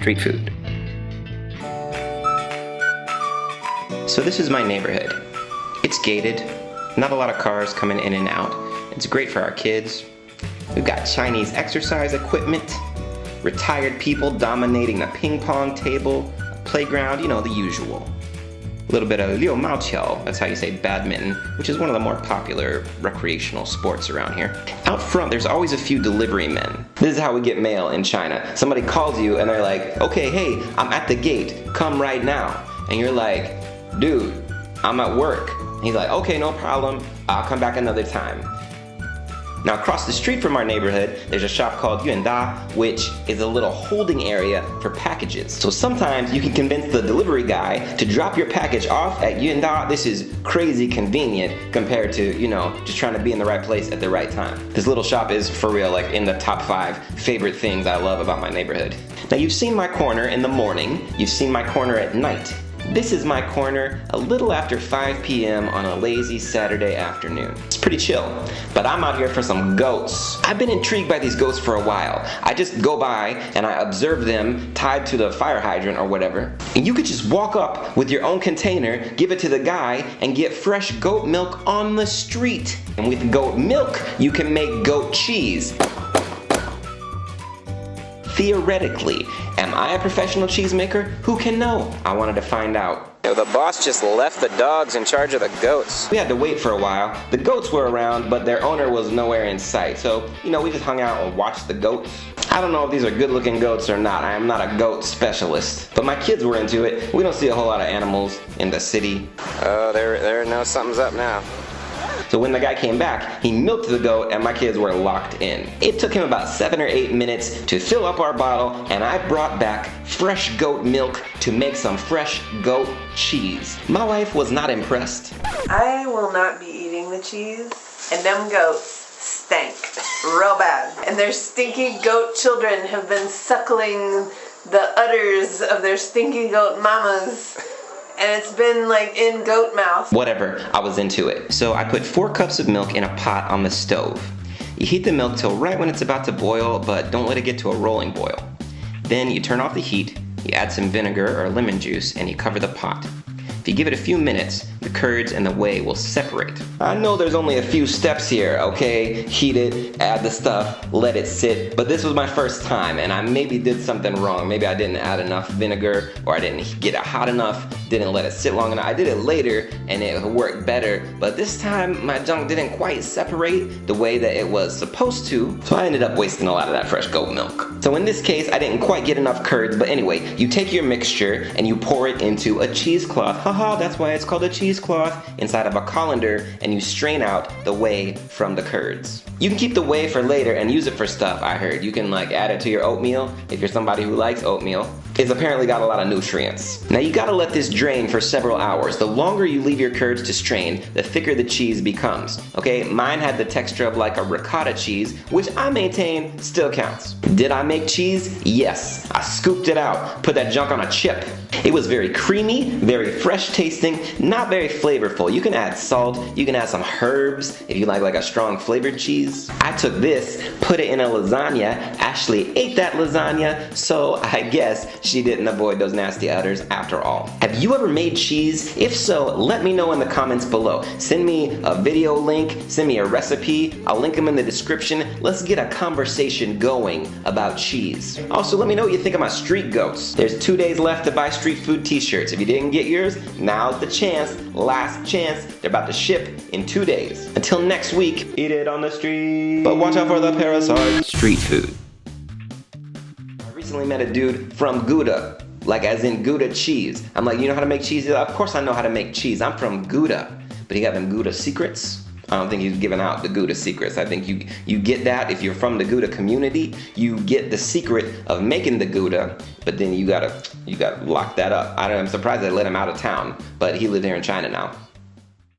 street food. So this is my neighborhood. It's gated, not a lot of cars coming in and out. It's great for our kids. We've got Chinese exercise equipment, retired people dominating the ping pong table, a playground, you know, the usual. A little bit of liu mao qiao, that's how you say badminton, which is one of the more popular recreational sports around here. Out front, there's always a few delivery men. This is how we get mail in China. Somebody calls you and they're like, okay, hey, I'm at the gate, come right now. And you're like, dude, I'm at work. And he's like, okay, no problem, I'll come back another time. Now across the street from our neighborhood, there's a shop called Yuanda, which is a little holding area for packages. So sometimes you can convince the delivery guy to drop your package off at Yuanda. This is crazy convenient compared to, you know, just trying to be in the right place at the right time. This little shop is for real, like in the top 5 favorite things I love about my neighborhood. Now you've seen my corner in the morning, you've seen my corner at night. This is my corner a little after 5 p.m. on a lazy Saturday afternoon. It's pretty chill, but I'm out here for some goats. I've been intrigued by these goats for a while. I just go by and I observe them tied to the fire hydrant or whatever. And you could just walk up with your own container, give it to the guy, and get fresh goat milk on the street. And with goat milk, you can make goat cheese. Theoretically, am I a professional cheesemaker? Who can know? I wanted to find out. The boss just left the dogs in charge of the goats. We had to wait for a while. The goats were around, but their owner was nowhere in sight. So, you know, we just hung out and watched the goats. I don't know if these are good looking goats or not. I am not a goat specialist. But my kids were into it. We don't see a whole lot of animals in the city. Oh, there knows something's up now. So when the guy came back, he milked the goat and my kids were locked in. It took him about 7 or 8 minutes to fill up our bottle, and I brought back fresh goat milk to make some fresh goat cheese. My wife was not impressed. I will not be eating the cheese, and them goats stank real bad. And their stinky goat children have been suckling the udders of their stinky goat mamas. And it's been like in goat mouth. Whatever, I was into it. So I put 4 cups of milk in a pot on the stove. You heat the milk till right when it's about to boil, but don't let it get to a rolling boil. Then you turn off the heat, you add some vinegar or lemon juice, and you cover the pot. If you give it a few minutes, the curds and the whey will separate. I know there's only a few steps here, okay? Heat it, add the stuff, let it sit, but this was my first time and I maybe did something wrong. Maybe I didn't add enough vinegar, or I didn't get it hot enough, didn't let it sit long enough. I did it later and it worked better, but this time my junk didn't quite separate the way that it was supposed to, so I ended up wasting a lot of that fresh goat milk. So in this case, I didn't quite get enough curds, but anyway, you take your mixture and you pour it into a cheesecloth. Haha, that's why it's called a cheesecloth. Inside of a colander, and you strain out the whey from the curds. You can keep the whey for later and use it for stuff, I heard. You can like add it to your oatmeal if you're somebody who likes oatmeal. It's apparently got a lot of nutrients. Now you gotta let this drain for several hours. The longer you leave your curds to strain, the thicker the cheese becomes. Okay, mine had the texture of like a ricotta cheese, which I maintain still counts. Did I make cheese? Yes. I scooped it out, put that junk on a chip. It was very creamy, very fresh tasting, not very flavorful. You can add salt, you can add some herbs if you like a strong flavored cheese. I took this, put it in a lasagna. Ashley ate that lasagna, so I guess she didn't avoid those nasty udders after all. Have you ever made cheese? If so, let me know in the comments below. Send me a video link, send me a recipe. I'll link them in the description. Let's get a conversation going about cheese. Also, let me know what you think of my street goats. There's 2 days left to buy street food t-shirts. If you didn't get yours, now's the chance. Last chance. They're about to ship in 2 days. Until next week, eat it on the street, but watch out for the parasites. Street food. I recently met a dude from Gouda, like as in Gouda cheese. I'm like, you know how to make cheese? He's like, of course I know how to make cheese. I'm from Gouda. But he got them Gouda secrets. I don't think he's giving out the Gouda secrets. I think you get that if you're from the Gouda community. You get the secret of making the Gouda, but then you gotta lock that up. I'm surprised they let him out of town, but he lives here in China now.